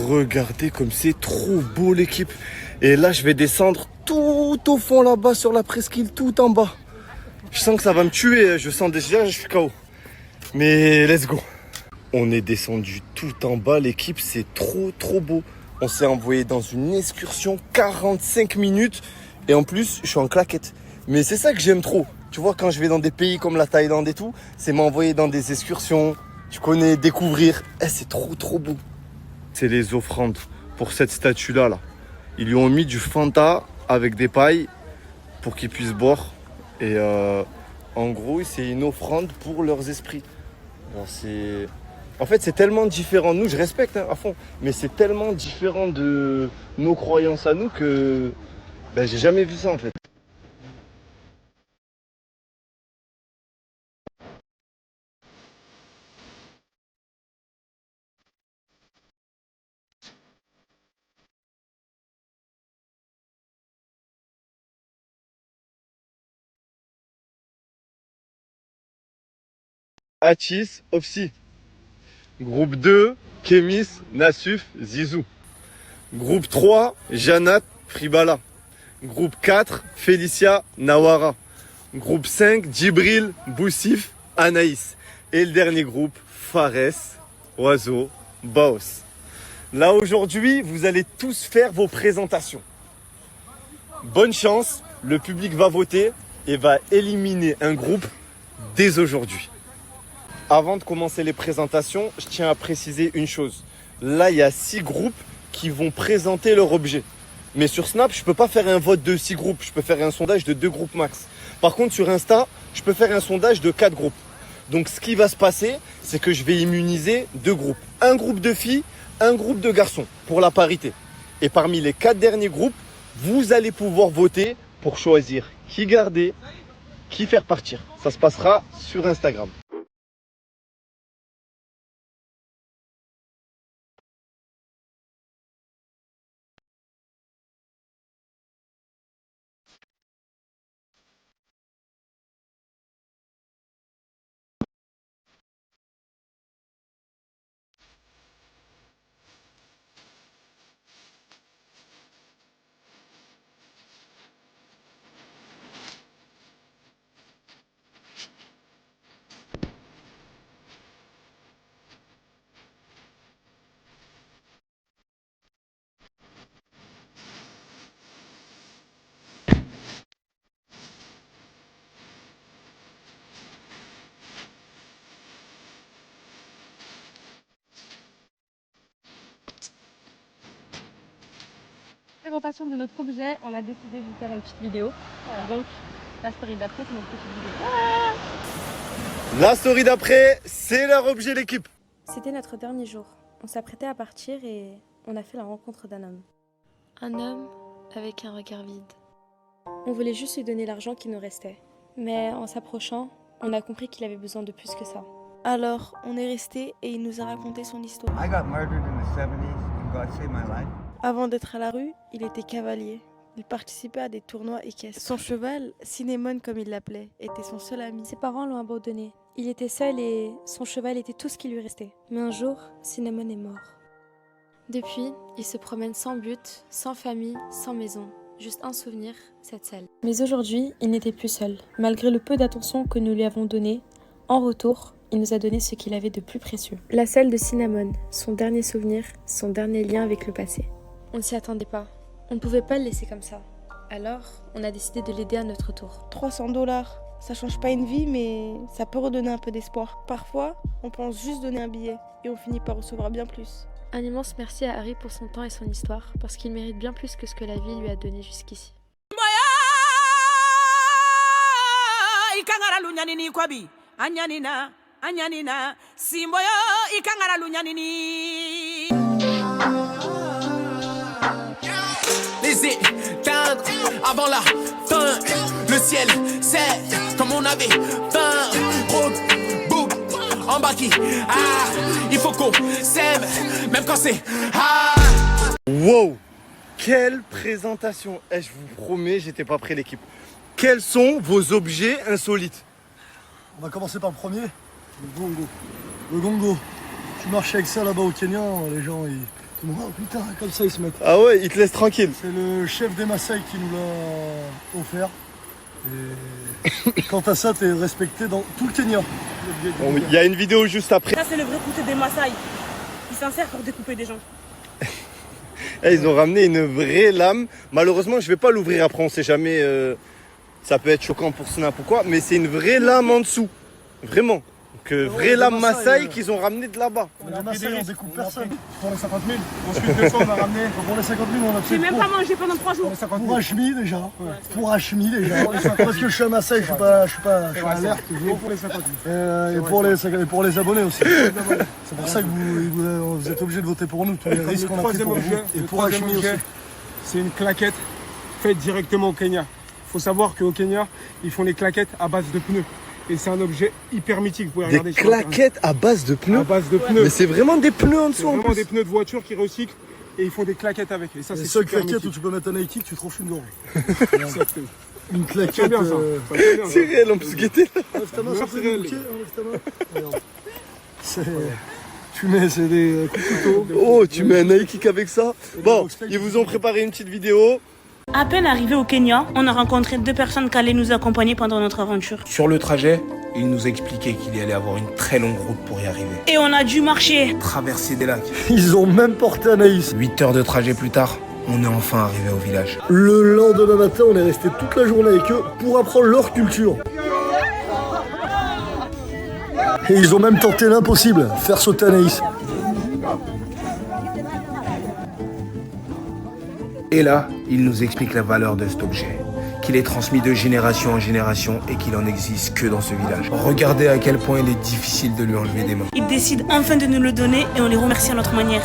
Regardez comme c'est trop beau l'équipe. Et là, je vais descendre tout au fond là-bas sur la presqu'île, tout en bas. Je sens que ça va me tuer, je sens déjà, je suis KO. Mais let's go. On est descendu tout en bas, l'équipe, c'est trop beau. On s'est envoyé dans une excursion 45 minutes. Et en plus, je suis en claquette. Mais c'est ça que j'aime trop. Tu vois, quand je vais dans des pays comme la Thaïlande et tout, c'est m'envoyer dans des excursions. Tu connais, découvrir. C'est trop beau. C'est les offrandes pour cette statue-là. Là. Ils lui ont mis du Fanta avec des pailles pour qu'ils puissent boire. Et en gros, c'est une offrande pour leurs esprits. Bon, en fait, c'est tellement différent. Nous, je respecte à fond. Mais c'est tellement différent de nos croyances à nous que j'ai jamais vu ça en fait. Atis, Opsi. Groupe 2, Kémis, Nassuf, Zizou. Groupe 3, Janat, Fribala. Groupe 4, Félicia, Nawara. Groupe 5, Djibril, Boussif, Anaïs. Et le dernier groupe, Fares, Oiseau, Baos. Là aujourd'hui, vous allez tous faire vos présentations. Bonne chance, le public va voter et va éliminer un groupe dès aujourd'hui. Avant de commencer les présentations, je tiens à préciser une chose. Là, il y a 6 groupes qui vont présenter leur objet. Mais sur Snap, je ne peux pas faire un vote de 6 groupes. Je peux faire un sondage de 2 groupes max. Par contre, sur Insta, je peux faire un sondage de 4 groupes. Donc, ce qui va se passer, c'est que je vais immuniser 2 groupes. Un groupe de filles, un groupe de garçons, pour la parité. Et parmi les 4 derniers groupes, vous allez pouvoir voter pour choisir qui garder, qui faire partir. Ça se passera sur Instagram. Présentation de notre objet, on a décidé de vous faire une petite vidéo. Donc la story d'après, c'est notre petite vidéo. La story d'après, c'est leur objet l'équipe. C'était notre dernier jour. On s'apprêtait à partir et on a fait la rencontre d'un homme. Un homme avec un regard vide. On voulait juste lui donner l'argent qui nous restait. Mais en s'approchant, on a compris qu'il avait besoin de plus que ça. Alors, on est resté et il nous a raconté son histoire. I got murdered in the 70s and God saved my life. Avant d'être à la rue, il était cavalier. Il participait à des tournois équestres. Son cheval, Cinnamon comme il l'appelait, était son seul ami. Ses parents l'ont abandonné. Il était seul et son cheval était tout ce qui lui restait. Mais un jour, Cinnamon est mort. Depuis, il se promène sans but, sans famille, sans maison. Juste un souvenir, cette selle. Mais aujourd'hui, il n'était plus seul. Malgré le peu d'attention que nous lui avons donné, en retour, il nous a donné ce qu'il avait de plus précieux. La selle de Cinnamon, son dernier souvenir, son dernier lien avec le passé. On ne s'y attendait pas. On ne pouvait pas le laisser comme ça. Alors, on a décidé de l'aider à notre tour. $300, ça change pas une vie, mais ça peut redonner un peu d'espoir. Parfois, on pense juste donner un billet et on finit par recevoir bien plus. Un immense merci à Harry pour son temps et son histoire, parce qu'il mérite bien plus que ce que la vie lui a donné jusqu'ici. Les éteindre avant la fin. Le ciel, c'est comme on avait faim. Road, book, embarqué. Ah, il faut qu'on s'aime, même quand c'est hard. Wow, quelle présentation. Je vous promets, j'étais pas prêt l'équipe. Quels sont vos objets insolites? On va commencer par le premier, le gongo. Le gongo. Tu marches avec ça là-bas au Kenya, les gens Oh putain, comme ça ils se mettent. Ah ouais, ils te laissent tranquille. C'est le chef des Maasai qui nous l'a offert. Et quant à ça, t'es respecté dans tout le Kenya. Bon, il y a une vidéo juste après. Ça, c'est le vrai couteau des Maasai. Il s'en sert pour découper des gens. Eh, ils ont ramené une vraie lame. Malheureusement, je vais pas l'ouvrir après, on sait jamais. Ça peut être choquant pour n'importe quoi, mais c'est une vraie lame en dessous. Vraiment. Donc, vraie lame Maasai qu'ils ont ramené de là-bas. On a Maasai, on découpe personne. Pour les 50 000. Ensuite, de ça, on a ramené. Pour les 50 000, on a J'ai fait même pas mangé pendant 3 jours. pour Hachmi déjà. Pour Hachmi déjà. Parce que je suis un Maasai, je suis alerte toujours. Pour les 50 000. Et pour les abonnés aussi. C'est pour ça que vous êtes obligés de voter pour nous. Tous les risques qu'on a pris pour vous. Et pour Hachmi aussi. C'est une claquette faite directement au Kenya. Il faut savoir qu'au Kenya, ils font les claquettes à base de pneus. Et c'est un objet hyper mythique. Vous pouvez Des regarder sur Internet. claquettes à base de pneus. À base de pneus. Mais c'est vraiment des pneus en C'est dessous en vraiment plus. des pneus de voiture qui recyclent et ils font des claquettes avec. Et ça, Les c'est seules super claquettes où mythique. tu peux mettre un Nike, tu te refus une gorge. Exactement. Une Ça tient claquette. bien, ça. Ça tient bien, ça. C'est réel en plus, guettez là. Enlève ta main, Non, s'il c'est te plaît, réel, ok, les enlève ta main. Regarde. Tu mets, c'est des coups de couteau. Oh, tu mets un Nike kick avec ça. Bon, ils vous ont préparé une petite vidéo. À peine arrivé au Kenya, on a rencontré 2 personnes qui allaient nous accompagner pendant notre aventure. Sur le trajet, il nous a expliqué qu'il y allait avoir une très longue route pour y arriver. Et on a dû marcher. Traverser des lacs. Ils ont même porté Anaïs. 8 heures de trajet plus tard, on est enfin arrivé au village. Le lendemain matin, on est resté toute la journée avec eux pour apprendre leur culture. Et ils ont même tenté l'impossible, faire sauter Anaïs. Et là, il nous explique la valeur de cet objet, qu'il est transmis de génération en génération et qu'il en existe que dans ce village. Regardez à quel point il est difficile de lui enlever des mains. Ils décident enfin de nous le donner et on les remercie à notre manière.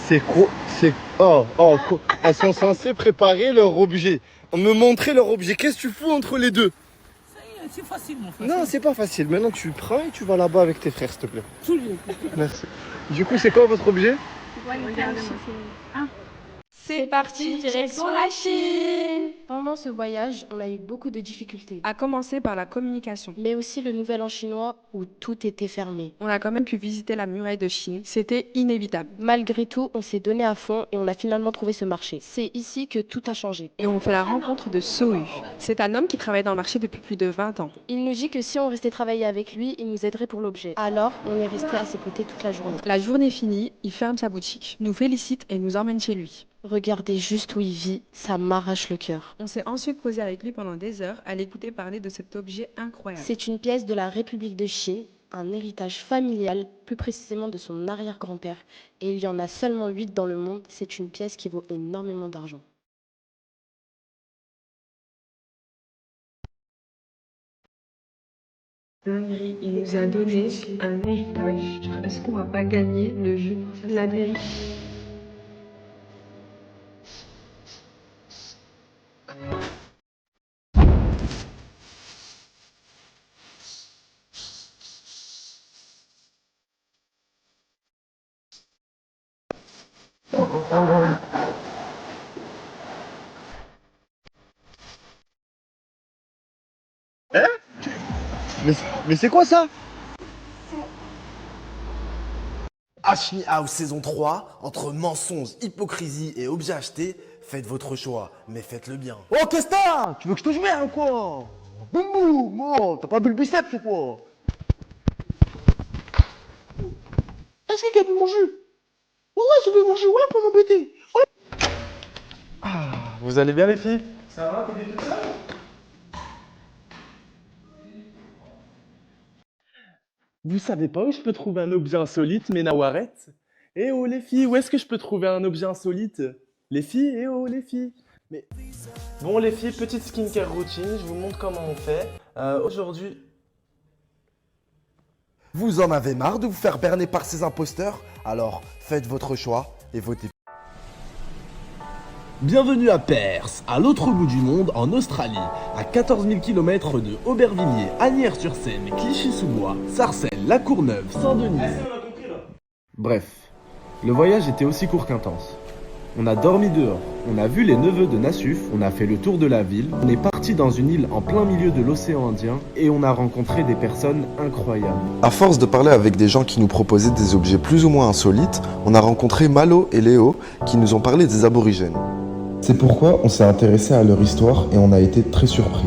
C'est quoi? Elles sont censées préparer leur objet. Me montrer leur objet. Qu'est-ce que tu fous entre les deux? C'est facile, mon frère. Non, c'est pas facile. Maintenant, tu le prends et tu vas là-bas avec tes frères, s'il te plaît. Merci. Du coup, c'est quoi votre objet? C'est parti, direction la Chine. Pendant ce voyage, on a eu beaucoup de difficultés. À commencer par la communication. Mais aussi le nouvel an chinois où tout était fermé. On a quand même pu visiter la muraille de Chine. C'était inévitable. Malgré tout, on s'est donné à fond et on a finalement trouvé ce marché. C'est ici que tout a changé. Et on fait la rencontre de Sohu. C'est un homme qui travaille dans le marché depuis plus de 20 ans. Il nous dit que si on restait travailler avec lui, il nous aiderait pour l'objet. Alors, on est resté à ses côtés toute la journée. La journée finie, il ferme sa boutique, nous félicite et nous emmène chez lui. Regardez juste où il vit, ça m'arrache le cœur. On s'est ensuite posé avec lui pendant des heures à l'écouter parler de cet objet incroyable. C'est une pièce de la République de Chine, un héritage familial, plus précisément de son arrière-grand-père. Et il y en a seulement 8 dans le monde, c'est une pièce qui vaut énormément d'argent. Il nous a donné un héritage. Est-ce qu'on va pas gagner le jeu de la mairie? Mais c'est quoi ça? Hachmi House saison 3, entre mensonges, hypocrisie et objets achetés, faites votre choix, mais faites-le bien. Oh, qu'est-ce que t'as? Tu veux que je te joue ou quoi? Boum boum! Oh, t'as pas vu le biceps ou quoi? Est-ce qu'il a bu mon jus? Ouais, j'ai bu mon jus, voilà pour m'embêter. Vous allez bien les filles? Vous savez pas où je peux trouver un objet insolite, Menawaret? Eh oh les filles, où est-ce que je peux trouver un objet insolite? Les filles, eh oh les filles. Mais bon les filles, petite skincare routine, je vous montre comment on fait. Aujourd'hui... Vous en avez marre de vous faire berner par ces imposteurs? Alors faites votre choix et votez. Bienvenue à Perth, à l'autre bout du monde, en Australie, à 14 000 km de Aubervilliers, Asnières-sur-Seine, Clichy-sous-Bois, Sarcelles, La Courneuve, Saint-Denis. Bref, le voyage était aussi court qu'intense. On a dormi dehors, on a vu les neveux de Nassuf, on a fait le tour de la ville, on est parti dans une île en plein milieu de l'océan Indien et on a rencontré des personnes incroyables. À force de parler avec des gens qui nous proposaient des objets plus ou moins insolites, on a rencontré Malo et Léo qui nous ont parlé des aborigènes. C'est pourquoi on s'est intéressé à leur histoire et on a été très surpris.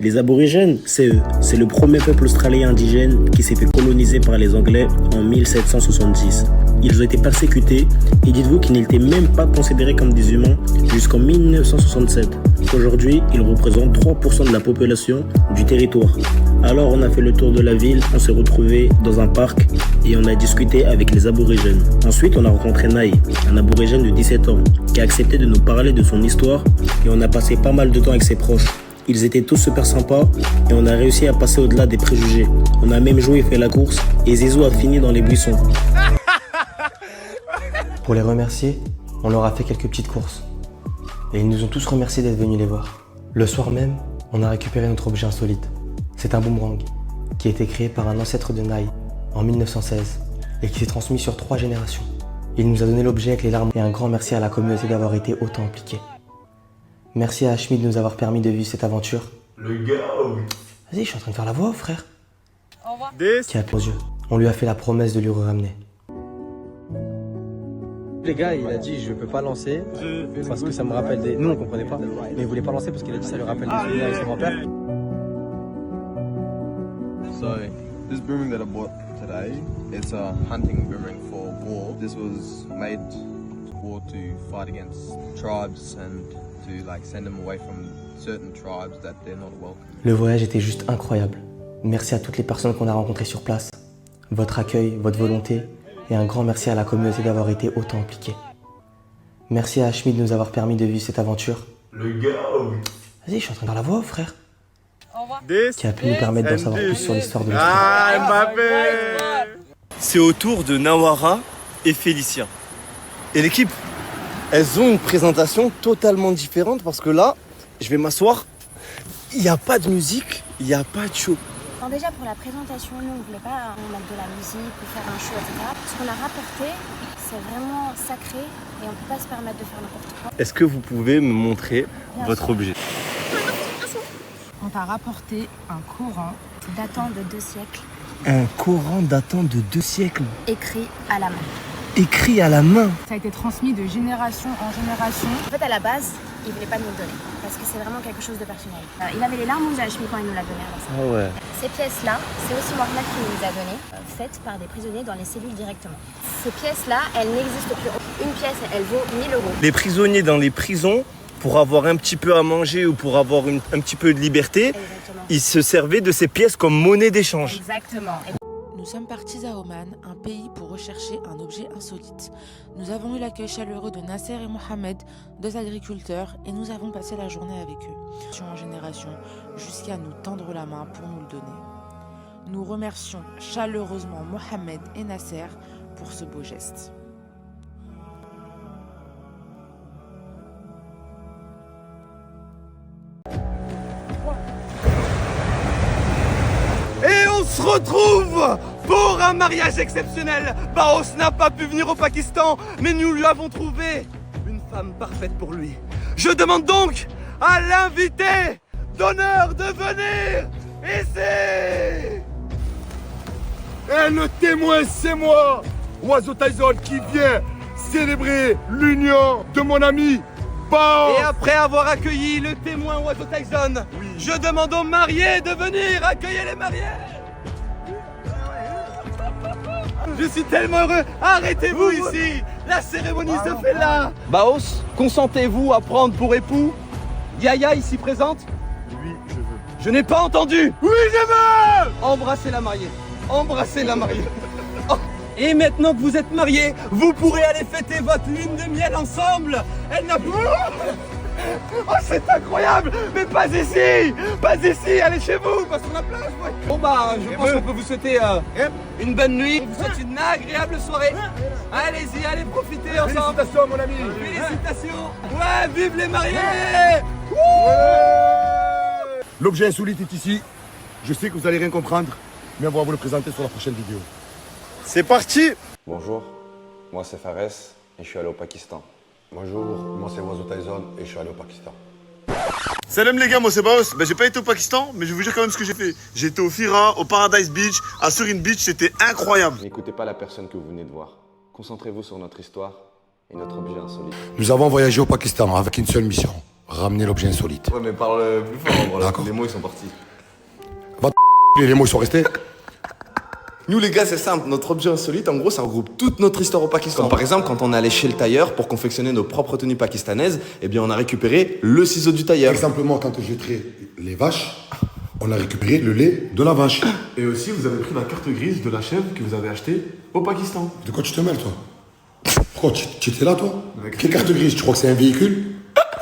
Les aborigènes, c'est eux. C'est le premier peuple australien indigène qui s'est fait coloniser par les Anglais en 1770. Ils ont été persécutés et dites-vous qu'ils n'étaient même pas considérés comme des humains jusqu'en 1967. Aujourd'hui, ils représentent 3% de la population du territoire. Alors on a fait le tour de la ville, on s'est retrouvés dans un parc et on a discuté avec les aborigènes. Ensuite, on a rencontré Naï, un aborigène de 17 ans, qui a accepté de nous parler de son histoire et on a passé pas mal de temps avec ses proches. Ils étaient tous super sympas et on a réussi à passer au-delà des préjugés. On a même joué et fait la course et Zizou a fini dans les buissons. Pour les remercier, on leur a fait quelques petites courses. Et ils nous ont tous remerciés d'être venus les voir. Le soir même, on a récupéré notre objet insolite. C'est un boomerang qui a été créé par un ancêtre de Naï en 1916 et qui s'est transmis sur 3 générations. Il nous a donné l'objet avec les larmes et un grand merci à la communauté d'avoir été autant impliquée. Merci à Hashmi de nous avoir permis de vivre cette aventure. Le gars. Vas-y, je suis en train de faire la voix, frère. Au revoir. Qui a pris aux yeux. On lui a fait la promesse de lui ramener. Les gars, il a dit je peux pas lancer parce que ça me rappelle des... Nous on comprenait pas, mais il voulait pas lancer parce qu'il a dit ça lui rappelle des souvenirs avec son grand-père. So, this boomerang that I bought today, it's a hunting boomerang for war. This was made war to fight against tribes and to like send them away from certain tribes that they're not welcome. Le voyage était juste incroyable. Merci à toutes les personnes qu'on a rencontrées sur place. Votre accueil, votre volonté et un grand merci à la communauté d'avoir été autant impliquée. Merci à Hashmi de nous avoir permis de vivre cette aventure. Le gars. Vas-y, je suis en train de faire la voix, frère. Au revoir. Qui a pu nous permettre d'en savoir plus sur l'histoire de notre Ah, Mbappé. C'est au tour de Nawara et Félicia. Et l'équipe, elles ont une présentation totalement différente parce que là, je vais m'asseoir, il n'y a pas de musique, il n'y a pas de show. Alors déjà pour la présentation, nous on ne voulait pas mettre de la musique ou faire un show, etc. Ce qu'on a rapporté, c'est vraiment sacré et on ne peut pas se permettre de faire n'importe quoi. Est-ce que vous pouvez me montrer votre objet? On t'a rapporté un Coran datant de 2 siècles. Un Coran datant de 2 siècles. Écrit à la main. Écrit à la main. Ça a été transmis de génération en génération. En fait, à la base, il ne voulait pas nous le donner parce que c'est vraiment quelque chose de personnel. Il avait les larmes aux yeux Hashmi quand il nous l'a donné. Ah ouais. Ces pièces-là, c'est aussi Mohamed qui nous les a données, faites par des prisonniers dans les cellules directement. Ces pièces-là, elles n'existent plus. Une pièce, elle vaut 1 000 €. Les prisonniers dans les prisons, pour avoir un petit peu à manger ou pour avoir un petit peu de liberté, exactement, ils se servaient de ces pièces comme monnaie d'échange. Exactement. Nous sommes partis à Oman, un pays pour rechercher un objet insolite. Nous avons eu l'accueil chaleureux de Nasser et Mohamed, 2 agriculteurs, et nous avons passé la journée avec eux, en génération, jusqu'à nous tendre la main pour nous le donner. Nous remercions chaleureusement Mohamed et Nasser pour ce beau geste. Et on se retrouve pour un mariage exceptionnel. Baos n'a pas pu venir au Pakistan, mais nous lui avons trouvé une femme parfaite pour lui. Je demande donc à l'invité d'honneur de venir ici. Et le témoin, c'est moi, Oiseau Tyson, qui vient célébrer l'union de mon ami Baos. Et après avoir accueilli le témoin Oiseau Tyson, je demande aux mariés de venir accueillir les mariés. Je suis tellement heureux. Arrêtez-vous ici. La cérémonie se fait là. Baos, consentez-vous à prendre pour époux Yaya ici présente? Oui, je veux. Je n'ai pas entendu. Oui, je veux. Embrassez la mariée. embrasser la mariée. Oh. Et maintenant que vous êtes mariés, vous pourrez aller fêter votre lune de miel ensemble. Elle n'a plus... Oh, c'est incroyable! Mais pas ici! Pas ici! Allez chez vous, parce qu'on a plage, ouais. Bon bah, je pense qu'on peut vous souhaiter une bonne nuit. On vous souhaite une agréable soirée. Allez-y, allez profiter ensemble. Félicitations, mon ami. Félicitations. Ouais, vive les mariés! L'objet insolite est ici. Je sais que vous allez rien comprendre, mais on va vous le présenter sur la prochaine vidéo. C'est parti! Bonjour, moi c'est Fares et je suis allé au Pakistan. Bonjour, moi c'est Oiseau Tyson et je suis allé au Pakistan. Salam les gars, moi c'est Baos. J'ai pas été au Pakistan, mais je vais vous dire quand même ce que j'ai fait. J'ai été au Fira, au Paradise Beach, à Surin Beach, c'était incroyable. N'écoutez pas la personne que vous venez de voir. Concentrez-vous sur notre histoire et notre objet insolite. Nous avons voyagé au Pakistan avec une seule mission, ramener l'objet insolite. Ouais mais parle plus fort, voilà. D'accord. Les mots ils sont partis. Les mots ils sont restés. Nous les gars c'est simple, notre objet insolite en gros ça regroupe toute notre histoire au Pakistan. Comme par exemple quand on est allé chez le tailleur pour confectionner nos propres tenues pakistanaises, eh bien on a récupéré le ciseau du tailleur. Tout simplement quand j'ai traité les vaches, on a récupéré le lait de la vache. Et aussi vous avez pris la carte grise de la chèvre que vous avez achetée au Pakistan. De quoi tu te mêles toi? Pourquoi tu étais là toi? Quelle carte grise? Tu crois que c'est un véhicule?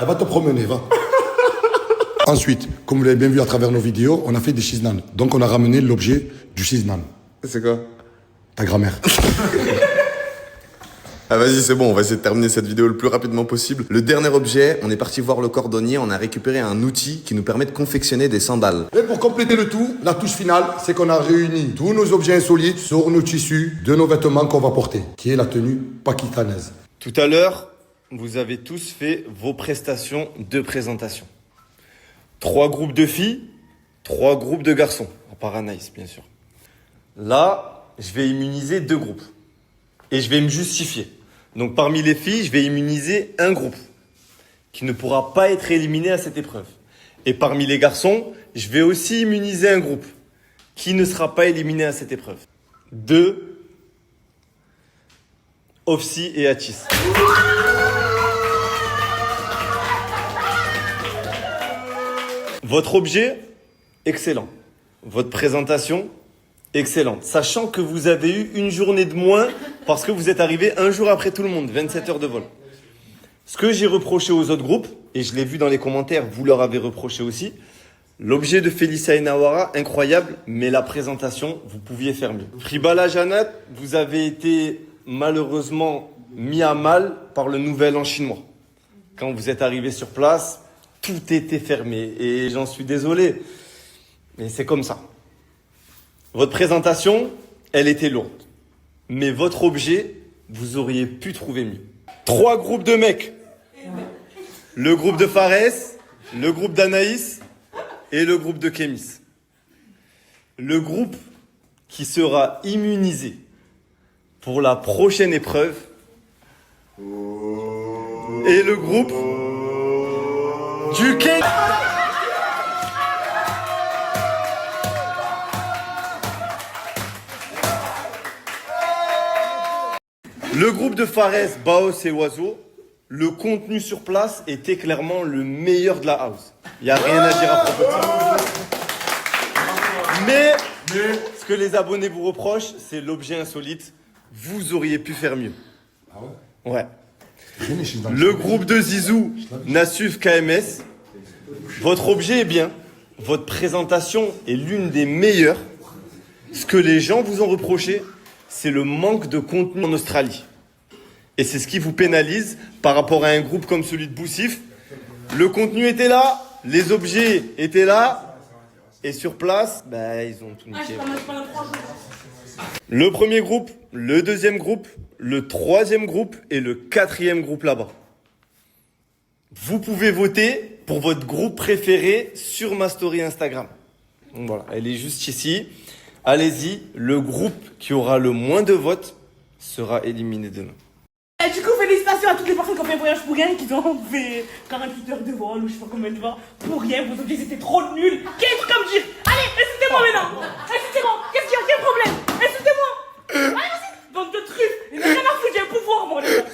Elle va te promener, va. Ensuite, comme vous l'avez bien vu à travers nos vidéos, on a fait des shiznan. Donc on a ramené l'objet du shiznan. C'est quoi? Ta grand-mère. Ah vas-y c'est bon, on va essayer de terminer cette vidéo le plus rapidement possible. Le dernier objet, on est parti voir le cordonnier, on a récupéré un outil qui nous permet de confectionner des sandales. Et pour compléter le tout, la touche finale, c'est qu'on a réuni tous nos objets insolites sur nos tissus de nos vêtements qu'on va porter, qui est la tenue pakistanaise. Tout à l'heure, vous avez tous fait vos prestations de présentation. 3 groupes de filles, 3 groupes de garçons, à part Anaïs bien sûr. Là, je vais immuniser 2 groupes. Et je vais me justifier. Donc parmi les filles, je vais immuniser un groupe qui ne pourra pas être éliminé à cette épreuve. Et parmi les garçons, je vais aussi immuniser un groupe qui ne sera pas éliminé à cette épreuve. 2, Ofsi et Atis. Votre objet, excellent. Votre présentation, excellente. Sachant que vous avez eu une journée de moins parce que vous êtes arrivé un jour après tout le monde, 27 heures de vol. Ce que j'ai reproché aux autres groupes, et je l'ai vu dans les commentaires, vous leur avez reproché aussi, l'objet de Félicia et Nawara, incroyable, mais la présentation, vous pouviez faire mieux. Fribala Janat, vous avez été malheureusement mis à mal par le nouvel an chinois. Quand vous êtes arrivé sur place, tout était fermé et j'en suis désolé, mais c'est comme ça. Votre présentation, elle était lourde. Mais votre objet, vous auriez pu trouver mieux. 3 groupes de mecs. Le groupe de Fares, le groupe d'Anaïs et le groupe de Kémis. Le groupe qui sera immunisé pour la prochaine épreuve est le groupe du Kémis. Le groupe de Fares, Baos et Oiseau, le contenu sur place était clairement le meilleur de la house. Il n'y a rien à dire à propos de ça. Mais ce que les abonnés vous reprochent, c'est l'objet insolite. Vous auriez pu faire mieux. Ah ouais? Ouais. Le groupe de Zizou, Nassuf, KMS, votre objet est bien. Votre présentation est l'une des meilleures. Ce que les gens vous ont reproché, c'est le manque de contenu en Australie. Et c'est ce qui vous pénalise par rapport à un groupe comme celui de Boussif. Le contenu était là, les objets étaient là, et sur place, ils ont tout niqué. Le premier groupe, le deuxième groupe, le troisième groupe et le quatrième groupe là-bas. Vous pouvez voter pour votre groupe préféré sur ma story Instagram. Donc voilà, elle est juste ici. Allez-y, le groupe qui aura le moins de votes sera éliminé demain. Et du coup, félicitations à toutes les personnes qui ont fait un voyage pour rien, qui ont fait 48 heures de vol ou je sais pas combien de fois. Pour rien, vos objets étaient trop nuls. Quel truc comme dire? Allez, insultez-moi maintenant. Insultez-moi. Qu'est-ce qu'il y a? Quel problème? Insultez-moi. Allez, vas-y. Bande de trucs. Il n'y a rien à foutre, j'ai un pouvoir, moi, les gars.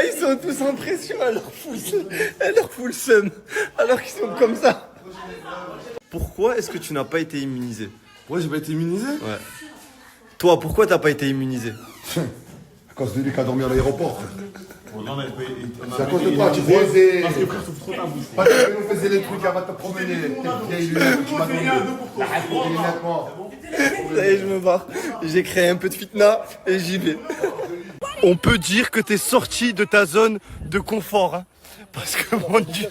Ils sont tous en pression, elle leur fout le seum, alors qu'ils sont comme ça. Pourquoi est-ce que tu n'as pas été immunisé? Ouais, j'ai pas été immunisé. Ouais. Toi, pourquoi t'as pas été immunisé? À cause de lui qui a dormi à l'aéroport. Non, mais C'est à cause de toi, tu faisais. Parce que frère, souffre trop ta bouche. Parce que nous faisait les trucs, elle va te promener. Tes vieilles lunettes, tu m'as donné. Tes lunettes, moi. Ça y est, je me barre. J'ai créé un peu de fitna et j'y vais. On peut dire que t'es sorti de ta zone de confort, hein. Parce que mon Dieu.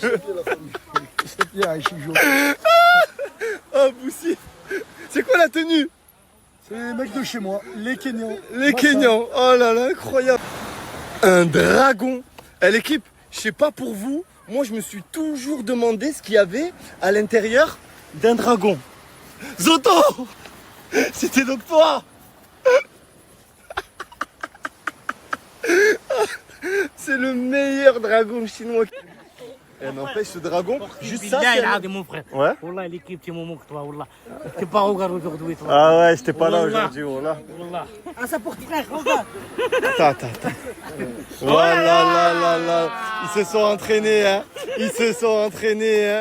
Oh, Boussi. C'est quoi la tenue? C'est les mecs de chez moi, les Kenyans. Les Kenyans. Oh là là, incroyable. Un dragon. L'équipe, je sais pas pour vous, moi je me suis toujours demandé ce qu'il y avait à l'intérieur d'un dragon. Zoto. C'était donc toi. C'est le meilleur dragon chinois. Et n'empêche ce dragon, juste ça. C'est mon frère. Ouais. Wallah, l'équipe, tu m'en manques, toi, Wallah. T'es pas au regard aujourd'hui, toi. Ah ouais, j'étais pas là aujourd'hui, Wallah. Wallah. Ah, ça pour frère, regarde. Attends. Voilà, là. Ils se sont entraînés, hein. Ils se sont entraînés, hein.